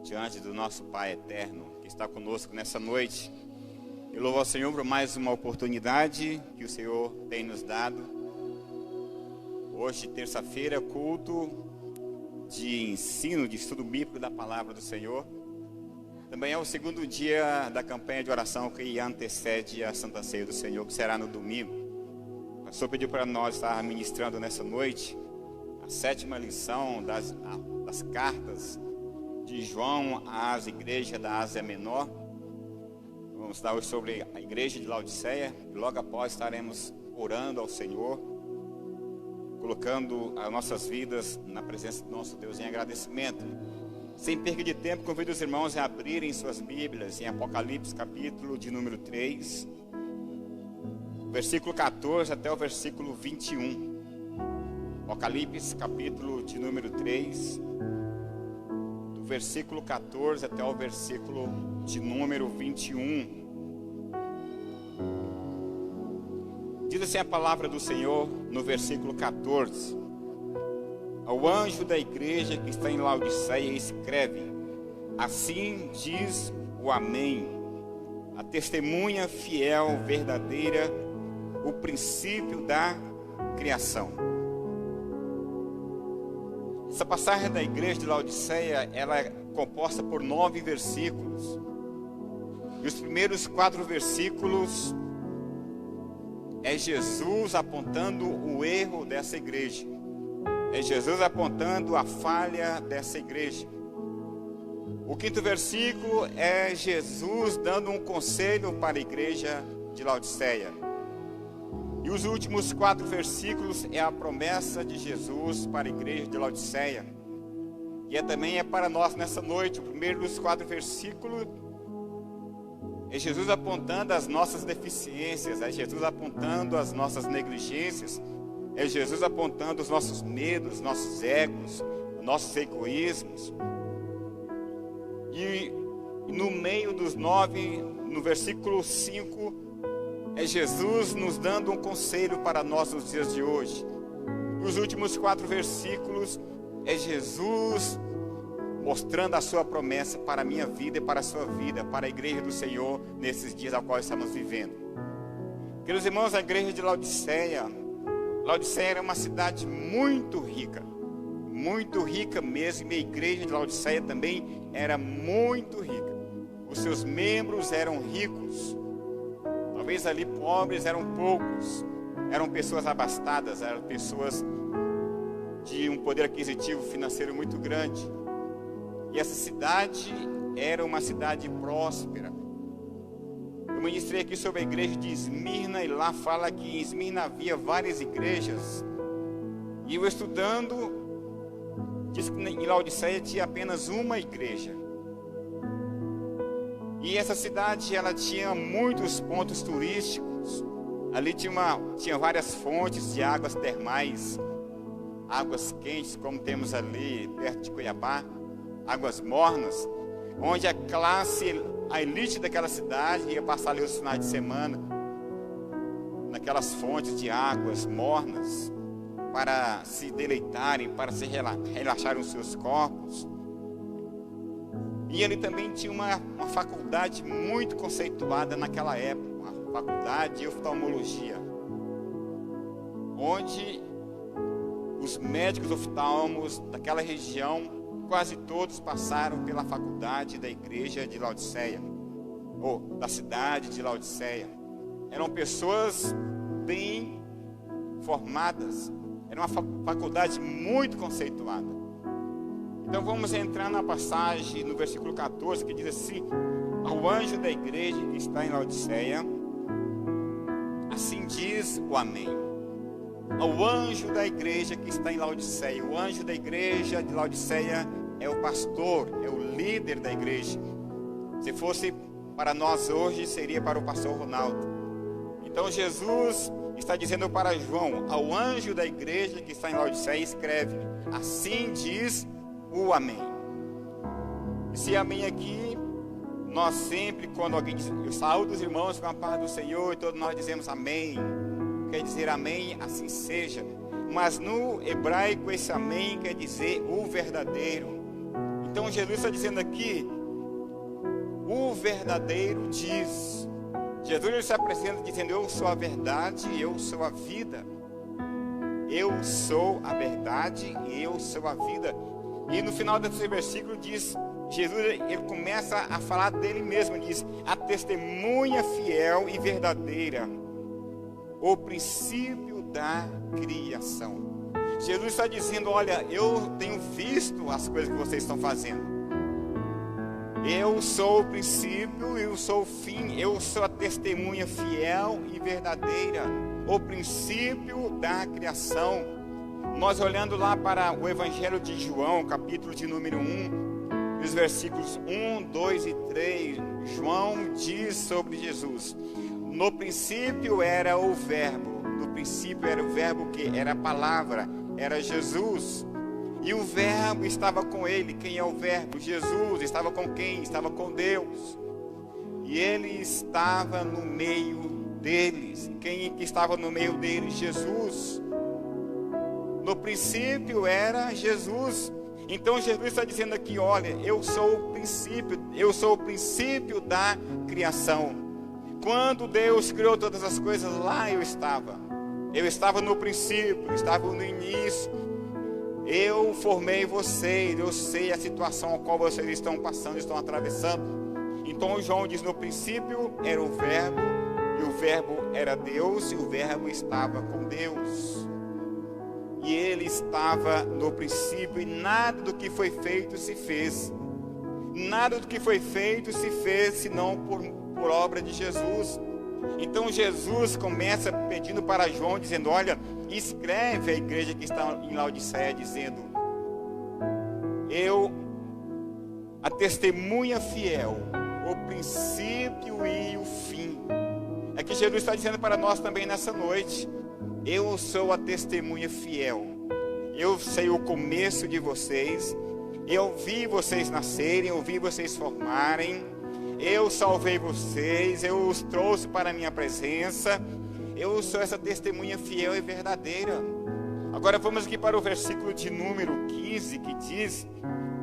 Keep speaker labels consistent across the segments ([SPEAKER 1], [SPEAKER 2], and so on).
[SPEAKER 1] Diante do nosso Pai eterno que está conosco nessa noite. Eu louvo ao Senhor por mais uma oportunidade que o Senhor tem nos dado. Hoje, terça-feira, culto de ensino, de estudo bíblico da palavra do Senhor. Também é o segundo dia da campanha de oração que antecede a Santa Ceia do Senhor, que será no domingo. O pastor pediu para nós estar ministrando nessa noite a sétima lição das cartas de João às igrejas da Ásia Menor. Vamos dar hoje sobre a igreja de Laodiceia. E logo após estaremos orando ao Senhor, colocando as nossas vidas na presença do nosso Deus em agradecimento. Sem perda de tempo, convido os irmãos a abrirem suas Bíblias em Apocalipse, capítulo de número 3, versículo 14 até o versículo 21. Apocalipse, capítulo de número 3, do versículo 14 até o versículo de número 21. Diz assim a palavra do Senhor no versículo 14: Ao anjo da igreja que está em Laodiceia escreve: Assim diz o Amém, a testemunha fiel, verdadeira, o princípio da criação. Essa passagem da igreja de Laodiceia, ela é composta por 9 versículos. E os primeiros 4 versículos é Jesus apontando o erro dessa igreja. É Jesus apontando a falha dessa igreja. O 5º versículo é Jesus dando um conselho para a igreja de Laodiceia. E os últimos 4 versículos é a promessa de Jesus para a igreja de Laodiceia. E também é para nós nessa noite. O primeiro dos 4 versículos é Jesus apontando as nossas deficiências, é Jesus apontando as nossas negligências, é Jesus apontando os nossos medos, nossos egos, nossos egoísmos. E no meio dos 9, no versículo 5, é Jesus nos dando um conselho para nós nos dias de hoje. E os últimos 4 versículos é Jesus mostrando a sua promessa para a minha vida e para a sua vida, para a igreja do Senhor nesses dias ao qual estamos vivendo. Queridos irmãos, a igreja de Laodiceia era uma cidade muito rica mesmo, e a igreja de Laodiceia também era muito rica. Os seus membros eram ricos. Talvez ali pobres eram poucos, eram pessoas abastadas, eram pessoas de um poder aquisitivo financeiro muito grande. E essa cidade era uma cidade próspera. Eu ministrei aqui sobre a igreja de Esmirna, e lá fala que em Esmirna havia várias igrejas. E eu estudando, diz que em Laodiceia tinha apenas uma igreja. E essa cidade, ela tinha muitos pontos turísticos. Ali tinha várias fontes de águas termais, águas quentes, como temos ali perto de Cuiabá, águas mornas, onde a elite daquela cidade ia passar ali os finais de semana, naquelas fontes de águas mornas, para se deleitarem, para se relaxarem os seus corpos. E ele também tinha uma faculdade muito conceituada naquela época, uma faculdade de oftalmologia, onde os médicos oftalmos daquela região, quase todos passaram pela faculdade da igreja de Laodiceia, ou da cidade de Laodiceia. Eram pessoas bem formadas, era uma faculdade muito conceituada. Então vamos entrar na passagem no versículo 14, que diz assim: Ao anjo da igreja que está em Laodiceia, assim diz o Amém. Ao anjo da igreja que está em Laodiceia. O anjo da igreja de Laodiceia é o pastor, é o líder da igreja. Se fosse para nós hoje, seria para o pastor Ronaldo. Então Jesus está dizendo para João: ao anjo da igreja que está em Laodiceia escreve: Assim diz o Amém. Esse Amém aqui, nós sempre, quando alguém diz, eu saúdo os irmãos com a paz do Senhor, e todos nós dizemos Amém. Quer dizer Amém, assim seja. Mas no hebraico esse Amém quer dizer o verdadeiro, Então Jesus está dizendo aqui, o verdadeiro diz. Jesus ele se apresenta dizendo, eu sou a verdade e eu sou a vida. Eu sou a verdade e eu sou a vida. E no final desse versículo diz, Jesus ele começa a falar dele mesmo, diz, a testemunha fiel e verdadeira, o princípio da criação. Jesus está dizendo, olha, eu tenho visto as coisas que vocês estão fazendo. Eu sou o princípio, eu sou o fim, eu sou a testemunha fiel e verdadeira, o princípio da criação. Nós olhando lá para o Evangelho de João, capítulo de número 1, os versículos 1, 2 e 3, João diz sobre Jesus, no princípio era o verbo, no princípio era o verbo que era a palavra, era Jesus. E o verbo estava com ele. Quem é o verbo? Jesus. Estava com quem? Estava com Deus. E ele estava no meio deles. Quem que estava no meio deles? Jesus. No princípio era Jesus. Então Jesus está dizendo aqui, olha, eu sou o princípio da criação. Quando Deus criou todas as coisas, lá eu estava. Eu estava no princípio, estava no início. Eu formei vocês, eu sei a situação a qual vocês estão passando, estão atravessando. Então João diz, no princípio era o verbo, e o verbo era Deus, e o verbo estava com Deus. E ele estava no princípio, e nada do que foi feito se fez. Nada do que foi feito se fez, senão por obra de Jesus. Então Jesus começa pedindo para João, dizendo, olha, escreve a igreja que está em Laodiceia, dizendo, eu, a testemunha fiel, o princípio e o fim. É que Jesus está dizendo para nós também nessa noite, eu sou a testemunha fiel, eu sei o começo de vocês, eu vi vocês nascerem, eu vi vocês formarem, eu salvei vocês, eu os trouxe para a minha presença, eu sou essa testemunha fiel e verdadeira. Agora vamos aqui para o versículo de número 15, que diz,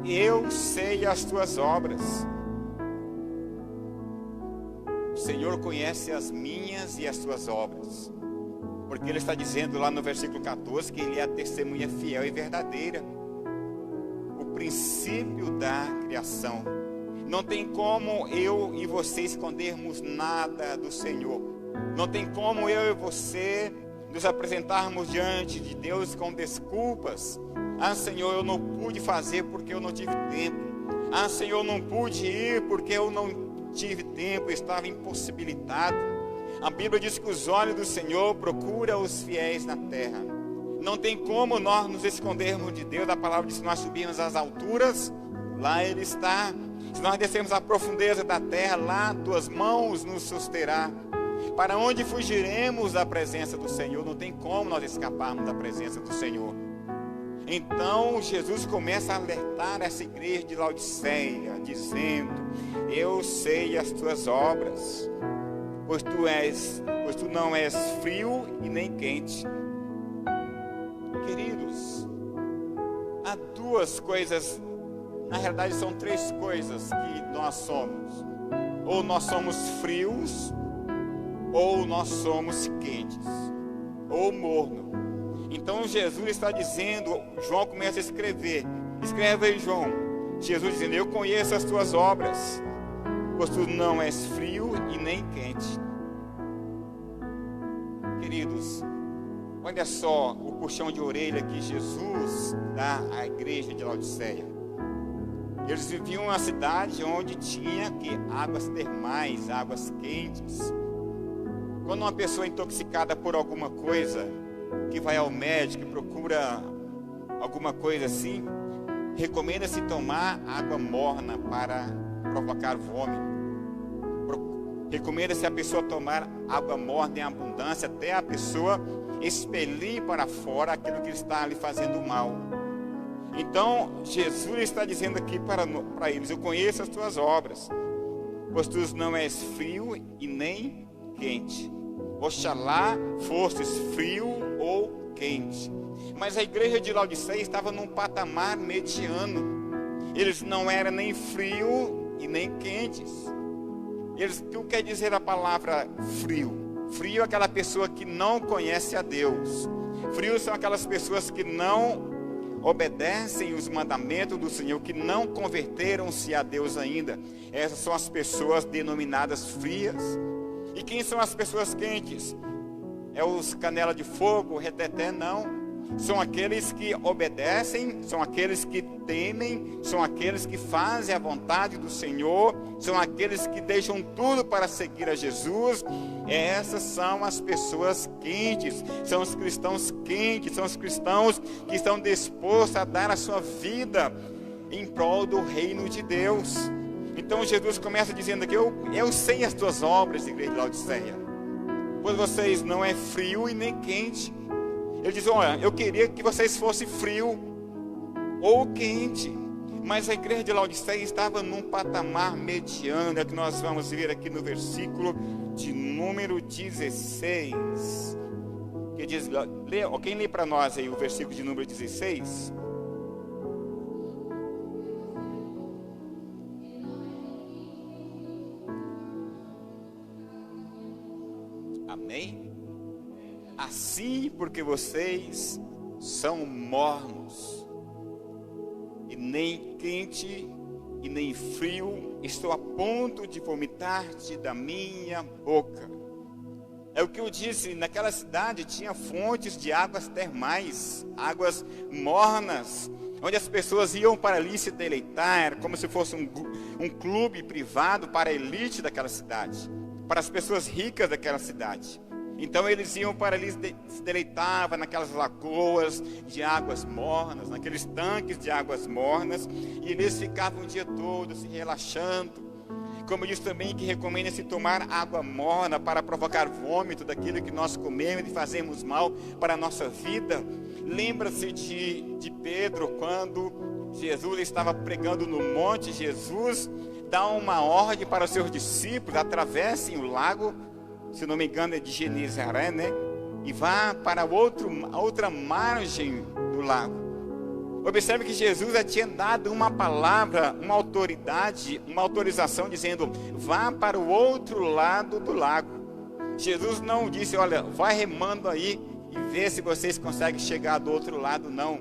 [SPEAKER 1] eu sei as tuas obras. O Senhor conhece as minhas e as tuas obras. Porque Ele está dizendo lá no versículo 14, que Ele é a testemunha fiel e verdadeira. O princípio da criação. Não tem como eu e você escondermos nada do Senhor. Não tem como eu e você nos apresentarmos diante de Deus com desculpas. Ah, Senhor, eu não pude fazer porque eu não tive tempo. Ah, Senhor, eu não pude ir porque eu não tive tempo, eu estava impossibilitado. A Bíblia diz que os olhos do Senhor procuram os fiéis na terra. Não tem como nós nos escondermos de Deus. A palavra diz que nós subimos às alturas, lá Ele está. Se nós descermos à profundeza da terra, lá tuas mãos nos susterá. Para onde fugiremos da presença do Senhor? Não tem como nós escaparmos da presença do Senhor. Então Jesus começa a alertar essa igreja de Laodiceia, dizendo, eu sei as tuas obras, pois tu não és frio e nem quente. Queridos, há duas coisas. Na realidade são três coisas que nós somos. Ou nós somos frios, ou nós somos quentes, ou morno. Então Jesus está dizendo, João começa a escrever. Escreve aí, João. Jesus dizendo, eu conheço as tuas obras, pois tu não és frio e nem quente. Queridos, olha só o puxão de orelha que Jesus dá à igreja de Laodiceia. Eles viviam em uma cidade onde tinha águas termais, águas quentes. Quando uma pessoa intoxicada por alguma coisa, que vai ao médico e procura alguma coisa assim, recomenda-se tomar água morna para provocar vômito. Recomenda-se a pessoa tomar água morna em abundância, até a pessoa expelir para fora aquilo que está ali fazendo mal. Então, Jesus está dizendo aqui para eles, eu conheço as tuas obras, pois tu não és frio e nem quente. Oxalá fostes frio ou quente. Mas a igreja de Laodiceia estava num patamar mediano. Eles não eram nem frio e nem quentes. O que quer dizer a palavra frio? Frio é aquela pessoa que não conhece a Deus. Frio são aquelas pessoas que não obedecem os mandamentos do Senhor, que não converteram-se a Deus ainda. Essas são as pessoas denominadas frias. E quem são as pessoas quentes? É os canela de fogo, reteté? Não. São aqueles que obedecem, são aqueles que temem, são aqueles que fazem a vontade do Senhor, são aqueles que deixam tudo para seguir a Jesus. Essas são as pessoas quentes, são os cristãos quentes, são os cristãos que estão dispostos a dar a sua vida em prol do reino de Deus. Então Jesus começa dizendo aqui: eu sei as tuas obras, igreja de Laodiceia, pois vocês não é frio e nem quente. Ele diz: olha, eu queria que vocês fossem frio ou quente. Mas a igreja de Laodiceia estava num patamar mediano, é que nós vamos ver aqui no versículo de número 16. Que diz, quem lê para nós aí o versículo de número 16? Amém? Assim, porque vocês são mornos, e nem quente e nem frio, estou a ponto de vomitar-te da minha boca. É o que eu disse, naquela cidade tinha fontes de águas termais, águas mornas, onde as pessoas iam para ali se deleitar. Era como se fosse um clube privado para a elite daquela cidade, para as pessoas ricas daquela cidade. Então eles iam para ali, se deleitavam naquelas lagoas de águas mornas, naqueles tanques de águas mornas, e eles ficavam o dia todo se relaxando. Como diz também que recomenda-se tomar água morna para provocar vômito daquilo que nós comemos e fazemos mal para a nossa vida. Lembra-se de Pedro, quando Jesus estava pregando no monte. Jesus dá uma ordem para os seus discípulos: atravessem o lago, se não me engano é de Genezaré, né? E vá para a outra margem do lago. Observe que Jesus já tinha dado uma palavra, uma autoridade, uma autorização, dizendo: vá para o outro lado do lago. Jesus não disse: olha, vai remando aí e vê se vocês conseguem chegar do outro lado. Não.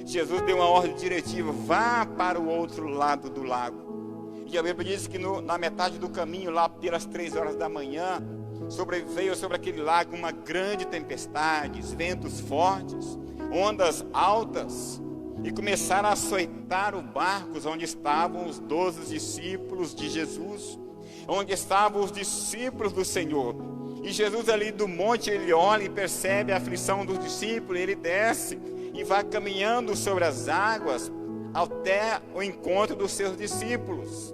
[SPEAKER 1] Jesus deu uma ordem diretiva: vá para o outro lado do lago. E a Bíblia diz que na metade do caminho, lá pelas 3 horas da manhã, veio sobre aquele lago uma grande tempestade, ventos fortes, ondas altas, e começaram a açoitar o barco onde estavam os 12 discípulos de Jesus, onde estavam os discípulos do Senhor. E Jesus ali do monte, ele olha e percebe a aflição dos discípulos, ele desce e vai caminhando sobre as águas até o encontro dos seus discípulos.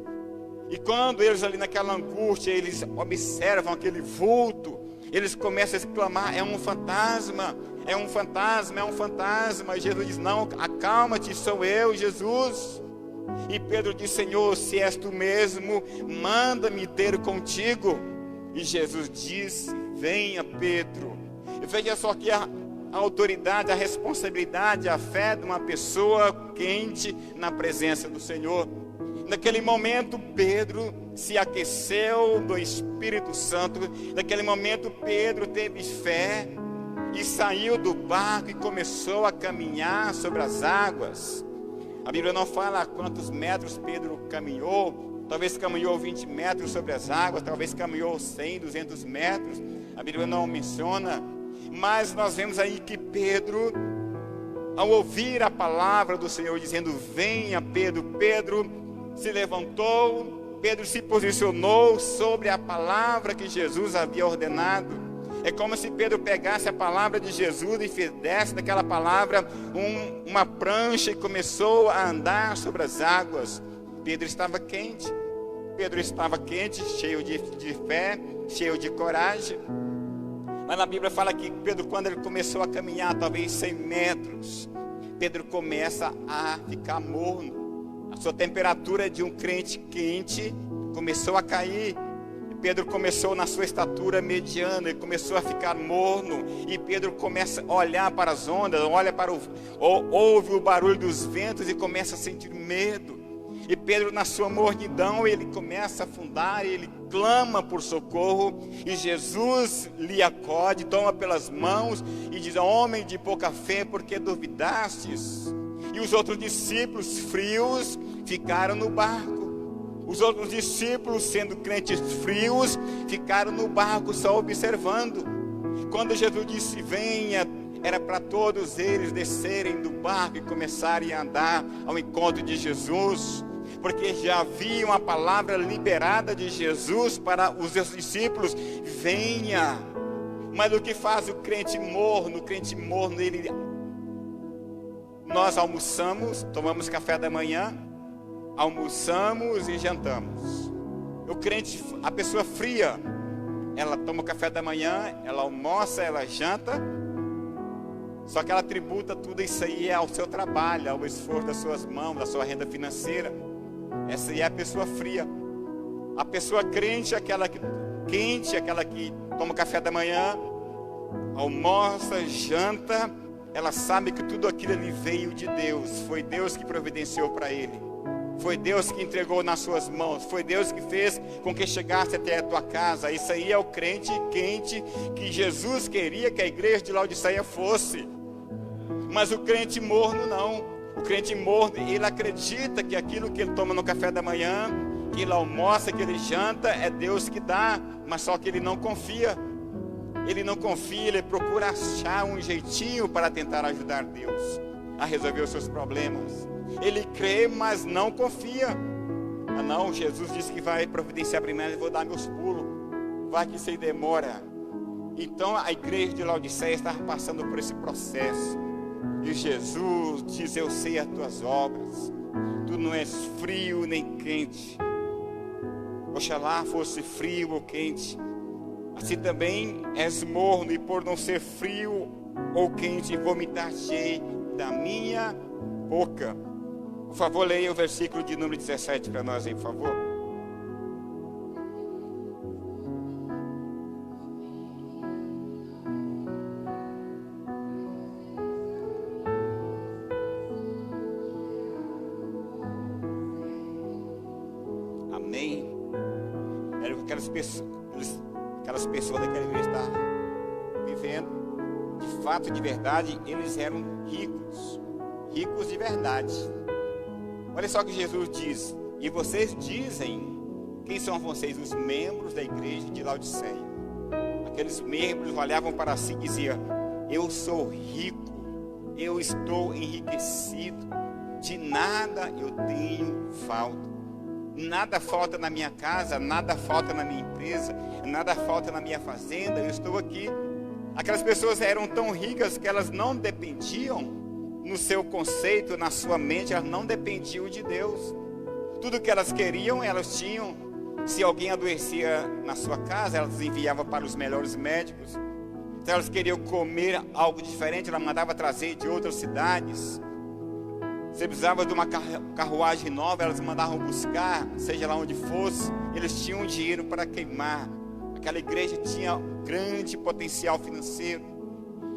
[SPEAKER 1] E quando eles ali naquela angústia, eles observam aquele vulto, eles começam a exclamar: é um fantasma, é um fantasma, é um fantasma. E Jesus diz: não, acalma-te, sou eu, Jesus. E Pedro diz: Senhor, se és tu mesmo, manda-me ter contigo. E Jesus disse: venha, Pedro. E veja só que a autoridade, a responsabilidade, a fé de uma pessoa quente na presença do Senhor. Naquele momento, Pedro se aqueceu do Espírito Santo. Naquele momento, Pedro teve fé e saiu do barco e começou a caminhar sobre as águas. A Bíblia não fala quantos metros Pedro caminhou. Talvez caminhou 20 metros sobre as águas, talvez caminhou 100, 200 metros. A Bíblia não menciona. Mas nós vemos aí que Pedro, ao ouvir a palavra do Senhor dizendo: venha, Pedro, Pedro se levantou, Pedro se posicionou sobre a palavra que Jesus havia ordenado. É como se Pedro pegasse a palavra de Jesus e fizesse daquela palavra uma prancha e começou a andar sobre as águas. Pedro estava quente, cheio de fé, cheio de coragem. Mas na Bíblia fala que Pedro, quando ele começou a caminhar talvez 100 metros, Pedro começa a ficar morno. A sua temperatura de um crente quente começou a cair. Pedro começou na sua estatura mediana, ele começou a ficar morno. E Pedro começa a olhar para as ondas, ouve o barulho dos ventos e começa a sentir medo. E Pedro, na sua mornidão, ele começa a afundar, ele clama por socorro, e Jesus lhe acode, toma pelas mãos e diz: homem de pouca fé, por que duvidastes? E os outros discípulos frios ficaram no barco. Os outros discípulos, sendo crentes frios, ficaram no barco só observando. Quando Jesus disse: venha, era para todos eles descerem do barco e começarem a andar ao encontro de Jesus, porque já havia uma palavra liberada de Jesus para os seus discípulos: venha. Mas o que faz o crente morno, nós almoçamos, tomamos café da manhã, almoçamos e jantamos. O crente, a pessoa fria, ela toma o café da manhã, ela almoça, ela janta, só que ela tributa tudo isso aí ao seu trabalho, ao esforço das suas mãos, da sua renda financeira. Essa aí é a pessoa fria. A pessoa crente é aquela que quente, aquela que toma café da manhã, almoça, janta, ela sabe que tudo aquilo ali veio de Deus. Foi Deus que providenciou para ele. Foi Deus que entregou nas suas mãos. Foi Deus que fez com que chegasse até a tua casa. Isso aí é o crente quente que Jesus queria que a igreja de Laodiceia fosse. Mas o crente morno não. O crente morno, ele acredita que aquilo que ele toma no café da manhã, que ele almoça, que ele janta, é Deus que dá. Mas só que ele não confia. Ele não confia, ele procura achar um jeitinho para tentar ajudar Deus a resolver os seus problemas. Ele crê, mas não confia. Ah não, Jesus disse que vai providenciar primeiro, eu vou dar meus pulos. Vai que isso aí demora. Então a igreja de Laodiceia estava passando por esse processo. E Jesus diz: eu sei as tuas obras. Tu não és frio nem quente. Oxalá fosse frio ou quente. Assim também és morno, e por não ser frio ou quente, vomitar-te-ei da minha boca. Por favor, leia o versículo de número 17 para nós aí, por favor. Amém. Era o que aquelas pessoas daquela igreja estavam vivendo. De fato, de verdade, eles eram ricos de verdade. Olha só o que Jesus diz: e vocês dizem, quem são vocês? Os membros da igreja de Laodiceia. Aqueles membros olhavam para si e diziam: eu sou rico, eu estou enriquecido, de nada eu tenho falta. Nada falta na minha casa, nada falta na minha empresa, nada falta na minha fazenda, eu estou aqui. Aquelas pessoas eram tão ricas que elas não dependiam, no seu conceito, na sua mente, elas não dependiam de Deus. Tudo que elas queriam, elas tinham. Se alguém adoecia na sua casa, elas enviavam para os melhores médicos. Se elas queriam comer algo diferente, ela mandava trazer de outras cidades. Se precisava de uma carruagem nova, elas mandavam buscar, seja lá onde fosse. Eles tinham dinheiro para queimar. Aquela igreja tinha grande potencial financeiro.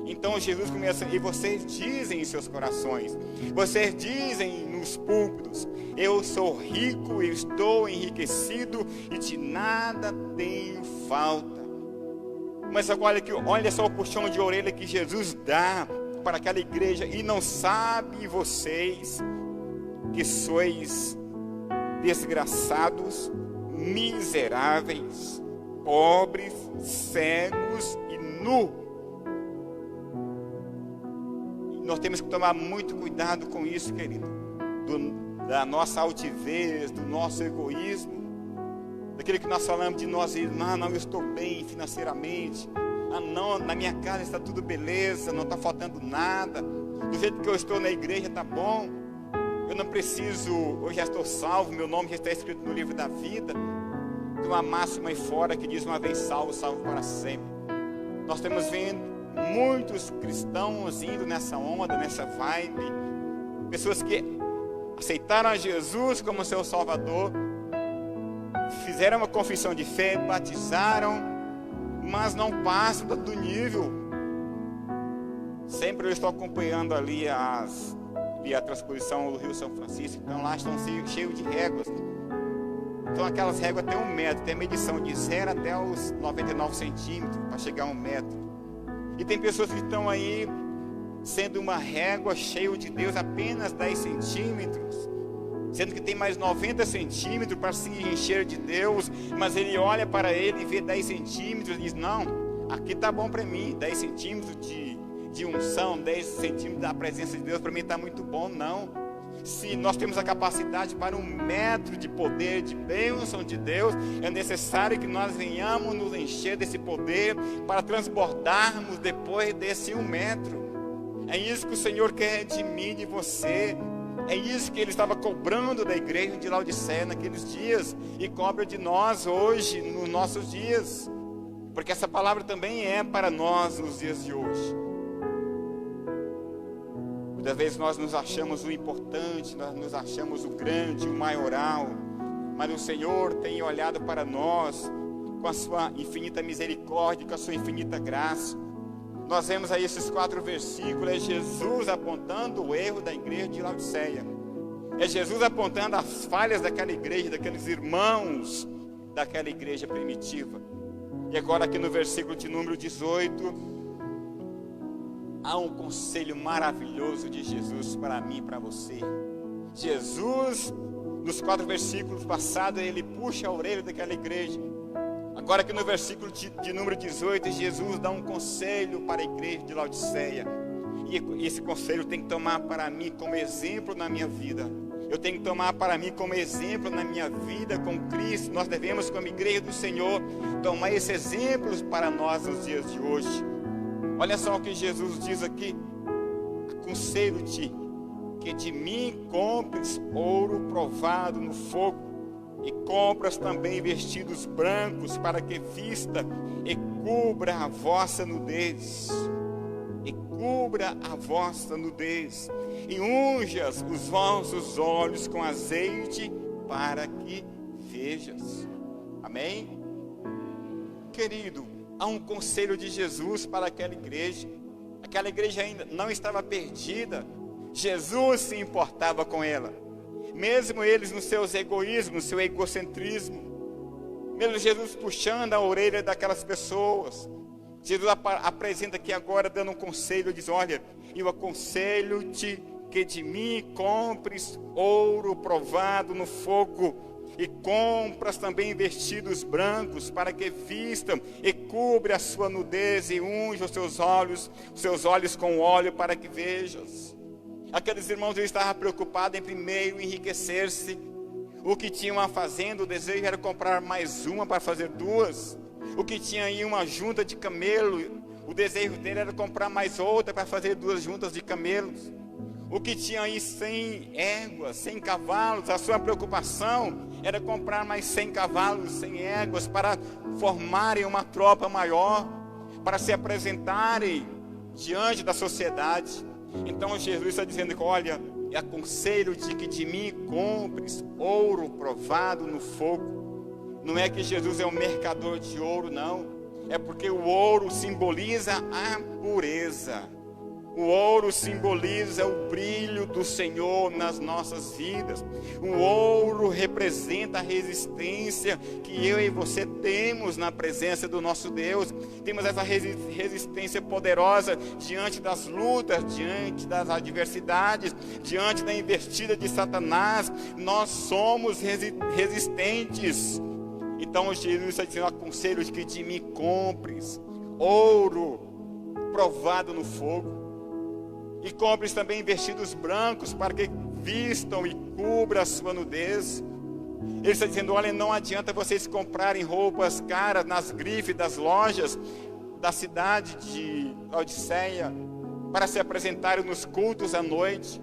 [SPEAKER 1] Então Jesus começa: e vocês dizem em seus corações, vocês dizem nos púlpitos: eu sou rico, eu estou enriquecido e de nada tenho falta. Mas olha só o puxão de orelha que Jesus dá para aquela igreja: e não sabe vocês que sois desgraçados, miseráveis, pobres, cegos e nus? Nós temos que tomar muito cuidado com isso, querido, da nossa altivez, do nosso egoísmo, daquilo que nós falamos de nós mesmos: não, eu estou bem financeiramente, não, na minha casa está tudo beleza, não está faltando nada, do jeito que eu estou na igreja está bom, eu não preciso, eu já estou salvo, meu nome já está escrito no livro da vida. Tem uma máxima aí fora que diz: uma vez salvo, salvo para sempre. Nós estamos vendo muitos cristãos indo nessa onda, nessa vibe, pessoas que aceitaram a Jesus como seu Salvador, fizeram uma confissão de fé, batizaram, mas não passam do nível. Sempre eu estou acompanhando ali as vi a transposição do Rio São Francisco, então lá estão cheios de réguas. Então aquelas réguas têm 1 metro, tem medição de 0 até os 99 centímetros, para chegar a 1 metro. E tem pessoas que estão aí, sendo uma régua cheia de Deus, apenas 10 centímetros, sendo que tem mais 90 centímetros para se encher de Deus, mas ele olha para ele e vê 10 centímetros e diz, não, aqui está bom para mim, 10 centímetros de unção, 10 centímetros da presença de Deus, para mim está muito bom. Não, se nós temos a capacidade para 1 metro de poder, de bênção de Deus, é necessário que nós venhamos nos encher desse poder, para transbordarmos depois desse 1 metro. É isso que o Senhor quer de mim e de você. É isso que Ele estava cobrando da igreja de Laodiceia naqueles dias, e cobra de nós hoje, nos nossos dias, porque essa palavra também é para nós nos dias de hoje. Muitas vezes nós nos achamos o importante, nós nos achamos o grande, o maioral, mas o Senhor tem olhado para nós com a sua infinita misericórdia, com a sua infinita graça. Nós vemos aí esses 4 versículos, é Jesus apontando o erro da igreja de Laodiceia. É Jesus apontando as falhas daquela igreja, daqueles irmãos daquela igreja primitiva. E agora aqui no versículo de número 18, há um conselho maravilhoso de Jesus para mim e para você. Jesus, nos 4 versículos passados, ele puxa a orelha daquela igreja. Agora aqui no versículo de número 18, Jesus dá um conselho para a igreja de Laodiceia. E esse conselho tem que tomar para mim como exemplo na minha vida. Eu tenho que tomar para mim como exemplo na minha vida com Cristo. Nós devemos, como igreja do Senhor, tomar esses exemplos para nós nos dias de hoje. Olha só o que Jesus diz aqui: aconselho-te que de mim compres ouro provado no fogo, e compras também vestidos brancos, para que vista e cubra a vossa nudez. E cubra a vossa nudez, e unjas os vossos olhos com azeite, para que vejas. Amém? Querido, há um conselho de Jesus para aquela igreja. Aquela igreja ainda não estava perdida. Jesus se importava com ela. Mesmo eles nos seus egoísmos, no seu egocentrismo, mesmo Jesus puxando a orelha daquelas pessoas, Jesus apresenta aqui agora dando um conselho, diz: olha, eu aconselho-te que de mim compres ouro provado no fogo, e compras também vestidos brancos, para que vistam e cubra a sua nudez, e unja os seus olhos com óleo, para que vejas. Aqueles irmãos estavam preocupados em primeiro enriquecer-se. O que tinham a fazenda, o desejo era comprar mais uma para fazer 2. O que tinha aí uma junta de camelo, o desejo dele era comprar mais outra para fazer 2 juntas de camelos. O que tinha aí 100 éguas, 100 cavalos, a sua preocupação era comprar mais 100 cavalos, 100 éguas, para formarem uma tropa maior, para se apresentarem diante da sociedade. Então Jesus está dizendo: olha, aconselho-te que de mim compres ouro provado no fogo. Não é que Jesus é um mercador de ouro, não. É porque o ouro simboliza a pureza. O ouro simboliza o brilho do Senhor nas nossas vidas. O ouro representa a resistência que eu e você temos na presença do nosso Deus. Temos essa resistência poderosa diante das lutas, diante das adversidades, diante da investida de Satanás. Nós somos resistentes. Então Jesus está dizendo: aconselho que de mim compres ouro provado no fogo, e compres também vestidos brancos, para que vistam e cubra a sua nudez. Ele está dizendo: olha, não adianta vocês comprarem roupas caras nas grifes das lojas da cidade de Laodiceia para se apresentarem nos cultos à noite.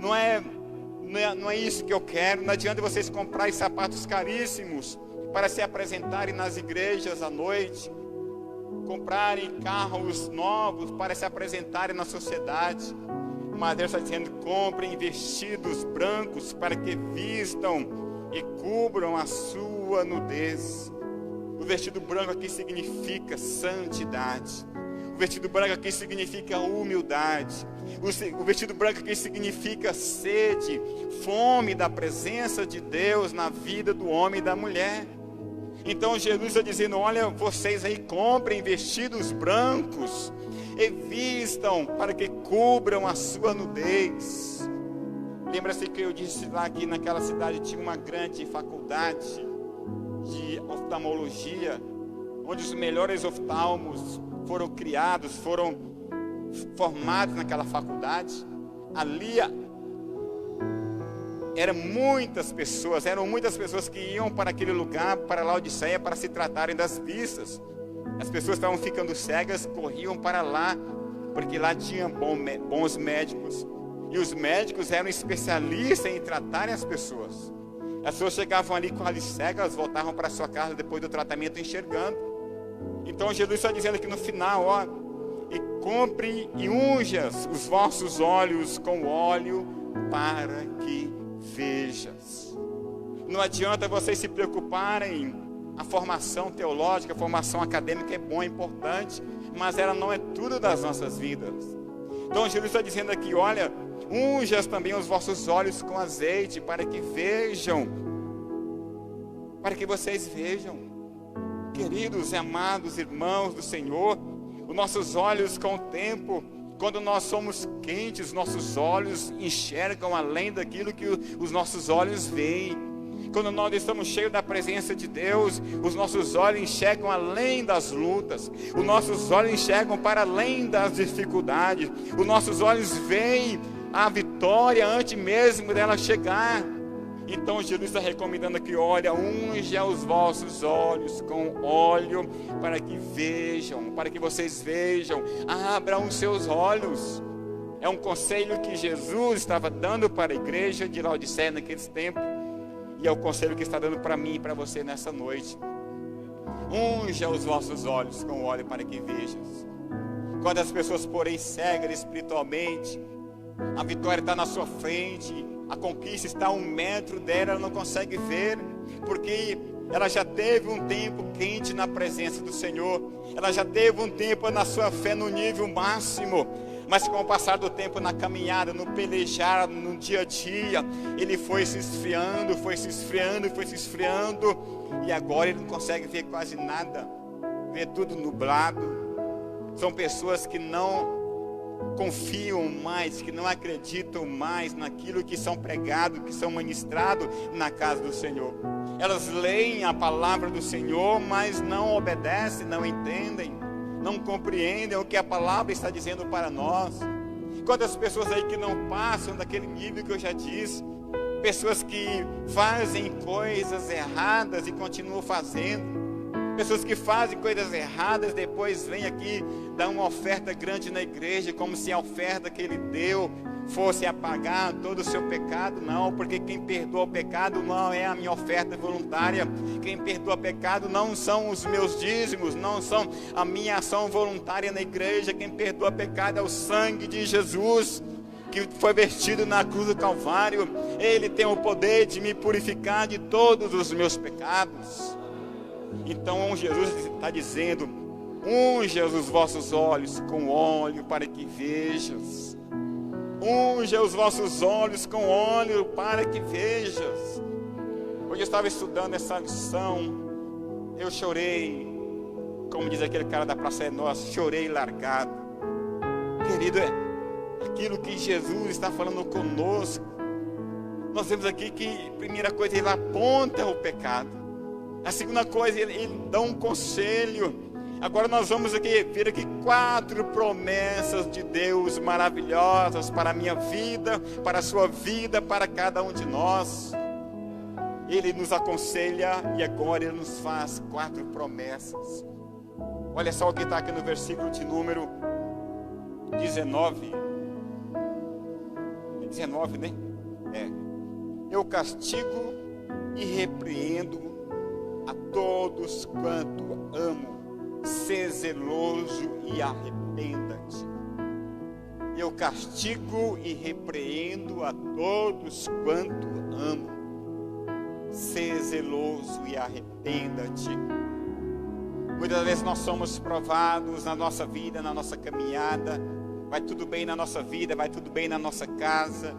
[SPEAKER 1] Não é isso que eu quero. Não adianta vocês comprarem sapatos caríssimos para se apresentarem nas igrejas à noite, comprarem carros novos para se apresentarem na sociedade. Mas Deus está dizendo: comprem vestidos brancos, para que vistam e cubram a sua nudez. O vestido branco aqui significa santidade. O vestido branco aqui significa humildade. O vestido branco aqui significa sede, fome da presença de Deus na vida do homem e da mulher. Então Jesus está dizendo, olha, vocês aí comprem vestidos brancos e vistam para que cubram a sua nudez. Lembra-se que eu disse lá que naquela cidade tinha uma grande faculdade de oftalmologia, onde os melhores oftalmos foram criados, foram formados naquela faculdade. Ali eram muitas pessoas que iam para aquele lugar, para Laodiceia, para se tratarem das vistas. As pessoas estavam ficando cegas, corriam para lá, porque lá tinha bons médicos. E os médicos eram especialistas em tratarem as pessoas. As pessoas chegavam ali com as cegas, voltavam para sua casa depois do tratamento enxergando. Então Jesus está dizendo aqui no final, ó, e compre e unja os vossos olhos com óleo para que vejas. Não adianta vocês se preocuparem. A formação teológica, a formação acadêmica é boa, é importante, mas ela não é tudo das nossas vidas. Então Jesus está dizendo aqui, olha, unja também os vossos olhos com azeite para que vejam, para que vocês vejam. Queridos e amados irmãos do Senhor, os nossos olhos com o tempo, quando nós somos quentes, nossos olhos enxergam além daquilo que os nossos olhos veem. Quando nós estamos cheios da presença de Deus, os nossos olhos enxergam além das lutas, os nossos olhos enxergam para além das dificuldades, os nossos olhos veem a vitória antes mesmo dela chegar. Então Jesus está recomendando aqui, olha, unja os vossos olhos com óleo para que vejam, para que vocês vejam, abram os seus olhos. É um conselho que Jesus estava dando para a igreja de Laodiceia naqueles tempos, e é o conselho que está dando para mim e para você nessa noite. Unja os vossos olhos com óleo para que vejas. Quando as pessoas, porém, cegam espiritualmente, a vitória está na sua frente, a conquista está a 1 metro dela, ela não consegue ver, porque ela já teve um tempo quente na presença do Senhor, ela já teve um tempo na sua fé no nível máximo, mas com o passar do tempo na caminhada, no pelejar, no dia a dia, ele foi se esfriando, e agora ele não consegue ver quase nada, vê tudo nublado. São pessoas que não confiam mais, que não acreditam mais naquilo que são pregados, que são ministrados na casa do Senhor. Elas leem a palavra do Senhor, mas não obedecem, não entendem, não compreendem o que a palavra está dizendo para nós. Quantas pessoas aí que não passam daquele nível que eu já disse, pessoas que fazem coisas erradas e continuam fazendo, pessoas que fazem coisas erradas, depois vêm aqui dar uma oferta grande na igreja, como se a oferta que ele deu fosse apagar todo o seu pecado. Não, porque quem perdoa o pecado não é a minha oferta voluntária, quem perdoa o pecado não são os meus dízimos, não são a minha ação voluntária na igreja. Quem perdoa o pecado é o sangue de Jesus, que foi vertido na cruz do Calvário. Ele tem o poder de me purificar de todos os meus pecados. Então Jesus está dizendo, unja os vossos olhos com óleo para que vejas. Unja os vossos olhos com óleo para que vejas. Hoje eu estava estudando essa lição, eu chorei, como diz aquele cara da Praça é Nossa, chorei largado. Querido, é aquilo que Jesus está falando conosco. Nós vemos aqui que a primeira coisa, ele aponta o pecado. A segunda coisa, ele dá um conselho. Agora nós vamos aqui ver aqui 4 promessas de Deus maravilhosas para a minha vida, para a sua vida, para cada um de nós. Ele nos aconselha e agora ele nos faz 4 promessas. Olha só o que está aqui no versículo de número 19. 19, né? Eu castigo e repreendo a todos quanto amo. Sê zeloso e arrependa-te. Eu castigo e repreendo a todos quanto amo. Sê zeloso e arrependa-te. Muitas vezes nós somos provados na nossa vida, na nossa caminhada. Vai tudo bem na nossa vida, vai tudo bem na nossa casa.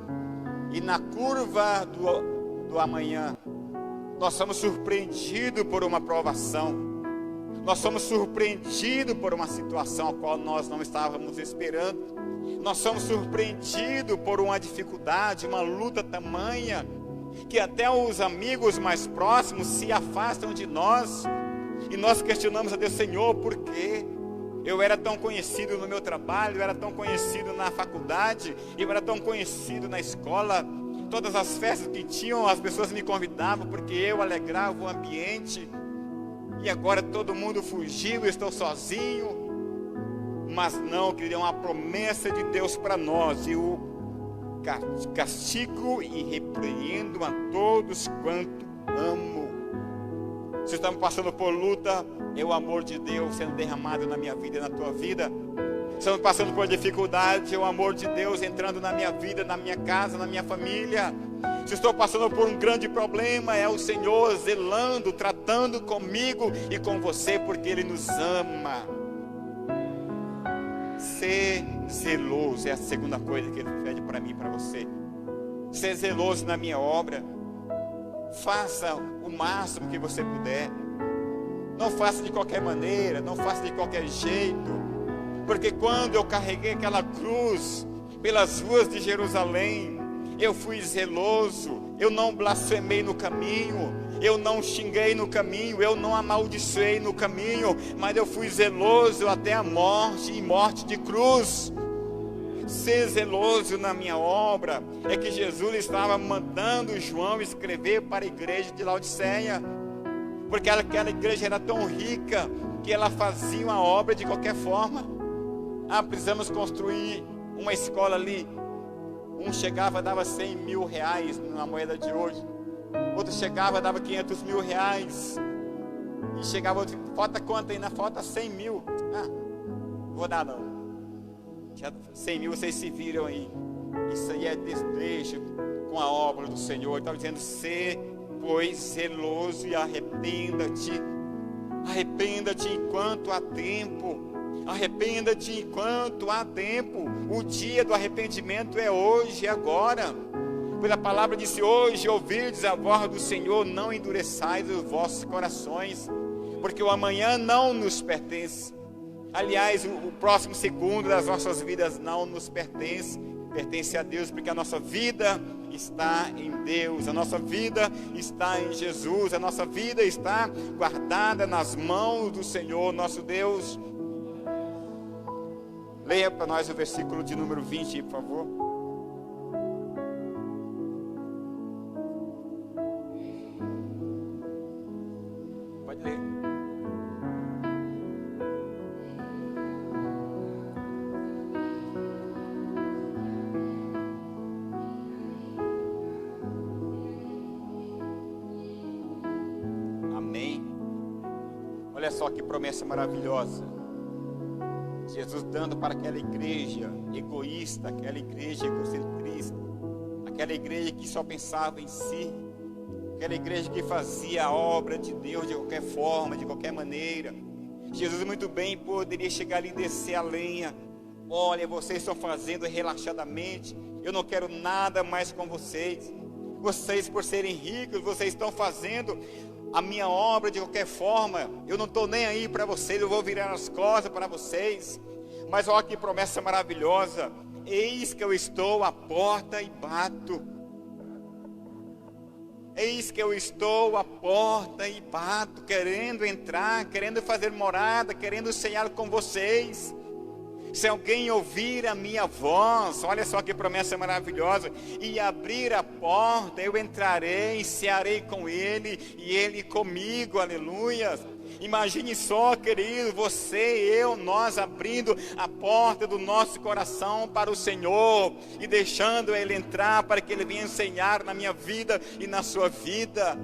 [SPEAKER 1] E na curva do amanhã, nós somos surpreendidos por uma provação. Nós somos surpreendidos por uma situação a qual nós não estávamos esperando. Nós somos surpreendidos por uma dificuldade, uma luta tamanha, que até os amigos mais próximos se afastam de nós. E nós questionamos a Deus: Senhor, por quê? Eu era tão conhecido no meu trabalho, eu era tão conhecido na faculdade, eu era tão conhecido na escola. Todas as festas que tinham, as pessoas me convidavam porque eu alegrava o ambiente. E agora todo mundo fugiu, eu estou sozinho. Mas não, querido, é uma promessa de Deus para nós. Eu castigo e repreendo a todos quanto amo. Se estamos passando por luta, é o amor de Deus sendo derramado na minha vida e na tua vida. Estamos passando por dificuldade, é o amor de Deus entrando na minha vida, na minha casa, na minha família. Se estou passando por um grande problema, é o Senhor zelando, tratando comigo e com você, porque Ele nos ama. Ser zeloso é a segunda coisa que Ele pede para mim e para você. Ser zeloso na minha obra. Faça o máximo que você puder. Não faça de qualquer maneira, não faça de qualquer jeito. Porque quando eu carreguei aquela cruz pelas ruas de Jerusalém, eu fui zeloso, eu não blasfemei no caminho, eu não xinguei no caminho, eu não amaldiçoei no caminho, mas eu fui zeloso até a morte, e morte de cruz. Ser zeloso na minha obra é que Jesus estava mandando João escrever para a igreja de Laodiceia, porque aquela igreja era tão rica que ela fazia uma obra de qualquer forma. Precisamos construir uma escola ali. Um chegava, dava 100 mil reais na moeda de hoje. Outro chegava, dava 500 mil reais. E chegava outro: falta quanto ainda? Falta 100 mil. Não vou dar não. 100 mil vocês se viram aí. Isso aí é desdeixo com a obra do Senhor. Ele estava dizendo: ser, pois, zeloso e arrependa-te. Arrependa-te enquanto há tempo. Arrependa-te enquanto há tempo. O dia do arrependimento é hoje, é agora. Pois a palavra disse: hoje ouvirdes a voz do Senhor, não endureçais os vossos corações, porque o amanhã não nos pertence. Aliás, o próximo segundo das nossas vidas não nos pertence. Pertence a Deus, porque a nossa vida está em Deus, a nossa vida está em Jesus, a nossa vida está guardada nas mãos do Senhor, nosso Deus. Leia para nós o versículo de número 20, por favor. Pode ler. Amém. Olha só que promessa maravilhosa. Jesus dando para aquela igreja egoísta, aquela igreja egocentrista, aquela igreja que só pensava em si, aquela igreja que fazia a obra de Deus de qualquer forma, de qualquer maneira. Jesus muito bem poderia chegar ali e descer a lenha. Olha, vocês estão fazendo relaxadamente, eu não quero nada mais com vocês. Vocês, por serem ricos, vocês estão fazendo a minha obra de qualquer forma. Eu não estou nem aí para vocês, eu vou virar as costas para vocês. Mas olha que promessa maravilhosa: eis que eu estou à porta e bato. Eis que eu estou à porta e bato, querendo entrar, querendo fazer morada, querendo cear com vocês. Se alguém ouvir a minha voz, olha só que promessa maravilhosa, e abrir a porta, eu entrarei e cearei com ele e ele comigo, aleluia. Imagine só, querido, você, eu, nós abrindo a porta do nosso coração para o Senhor e deixando Ele entrar para que Ele venha ensinar na minha vida e na sua vida.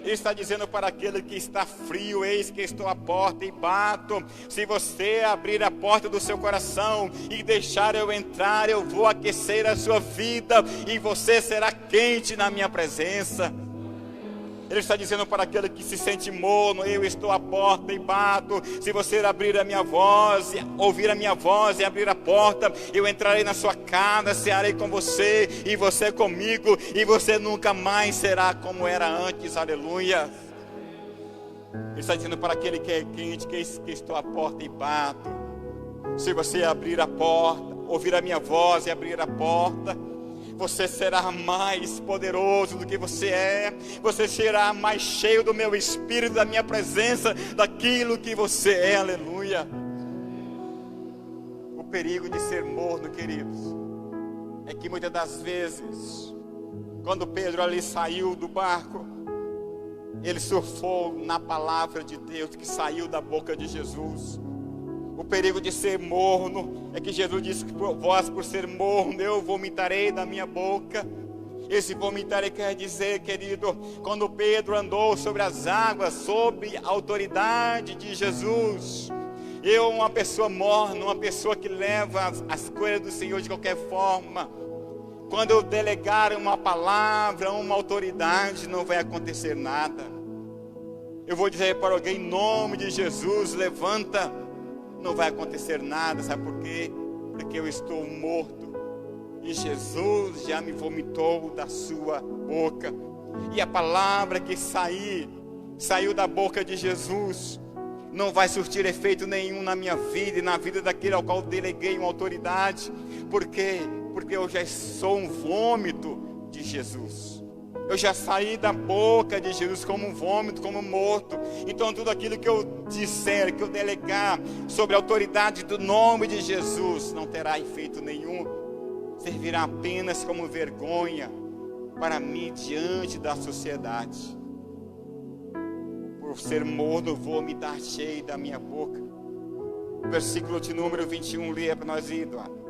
[SPEAKER 1] Ele está dizendo para aquele que está frio: eis que estou à porta e bato. Se você abrir a porta do seu coração e deixar eu entrar, eu vou aquecer a sua vida e você será quente na minha presença. Ele está dizendo para aquele que se sente morno: eu estou à porta e bato. Se você abrir a minha voz, ouvir a minha voz e abrir a porta, eu entrarei na sua casa, cearei com você e você comigo, e você nunca mais será como era antes. Aleluia. Ele está dizendo para aquele que é quente, que estou à porta e bato. Se você abrir a porta, ouvir a minha voz e abrir a porta, você será mais poderoso do que você é. Você será mais cheio do meu Espírito, da minha presença, daquilo que você é. Aleluia. O perigo de ser morno, queridos, é que muitas das vezes, quando Pedro ali saiu do barco, ele surfou na palavra de Deus que saiu da boca de Jesus. O perigo de ser morno é que Jesus disse que vós, por ser morno, eu vomitarei da minha boca. Esse vomitarei quer dizer, querido, quando Pedro andou sobre as águas, sob a autoridade de Jesus. Eu, uma pessoa morna, uma pessoa que leva as coisas do Senhor de qualquer forma, quando eu delegar uma palavra, uma autoridade, não vai acontecer nada. Eu vou dizer para alguém, em nome de Jesus, levanta. Não vai acontecer nada, sabe por quê? Porque eu estou morto e Jesus já me vomitou da sua boca. E a palavra que saiu da boca de Jesus, não vai surtir efeito nenhum na minha vida e na vida daquele ao qual deleguei uma autoridade. Por quê? Porque eu já sou um vômito de Jesus. Eu já saí da boca de Jesus como um vômito, como morto. Então tudo aquilo que eu disser, que eu delegar sobre a autoridade do nome de Jesus, não terá efeito nenhum. Servirá apenas como vergonha para mim diante da sociedade. Por ser morno, vou me dar cheio da minha boca. Versículo de número 21, leia para nós, Eduardo.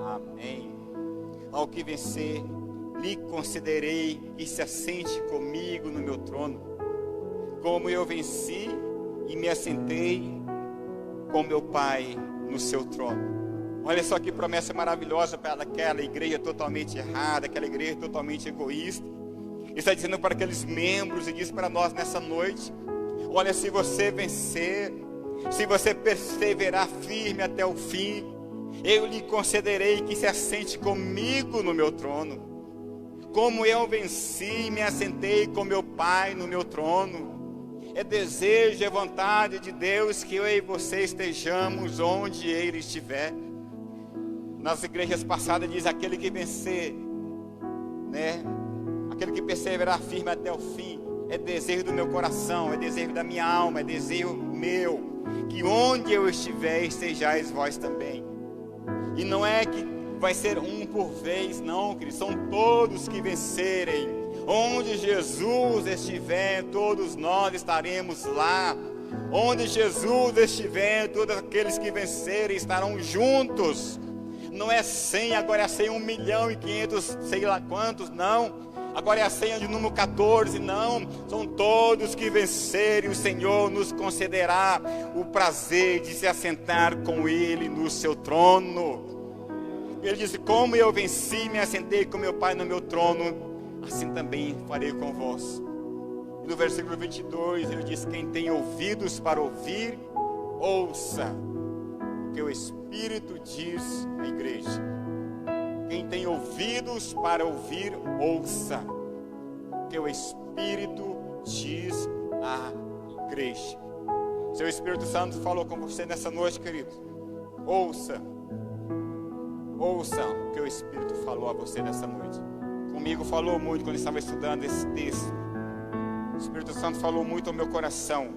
[SPEAKER 1] Amém. Ao que vencer, lhe concederei que se assente comigo no meu trono, como eu venci e me assentei com meu Pai no seu trono. Olha só que promessa maravilhosa para aquela igreja totalmente errada, aquela igreja totalmente egoísta. Ele está dizendo para aqueles membros e diz para nós nessa noite: olha, se você vencer, se você perseverar firme até o fim, eu lhe concederei que se assente comigo no meu trono, como eu venci e me assentei com meu Pai no meu trono. É desejo, é vontade de Deus que eu e você estejamos onde Ele estiver. Nas igrejas passadas diz: aquele que vencer, né? Aquele que perseverar firme até o fim. É desejo do meu coração, é desejo da minha alma, é desejo meu, que onde eu estiver estejais vós também. E não é que vai ser um por vez, não, queridos, são todos que vencerem. Onde Jesus estiver, todos nós estaremos lá. Onde Jesus estiver, todos aqueles que vencerem estarão juntos. Não é 100, agora é 100, 1.500.000, sei lá quantos, não. Agora é a senha de número 14, não. São todos que vencerem, o Senhor nos concederá o prazer de se assentar com Ele no seu trono. Ele disse: como eu venci, me assentei com meu Pai no meu trono, assim também farei com vós. E no versículo 22 ele diz: quem tem ouvidos para ouvir, ouça o que o Espírito diz à igreja. Quem tem ouvidos para ouvir, ouça o que o Espírito diz à igreja. Seu Espírito Santo falou com você nessa noite, querido. Ouça o que o Espírito falou a você nessa noite. Comigo falou muito quando eu estava estudando esse texto. O Espírito Santo falou muito ao meu coração.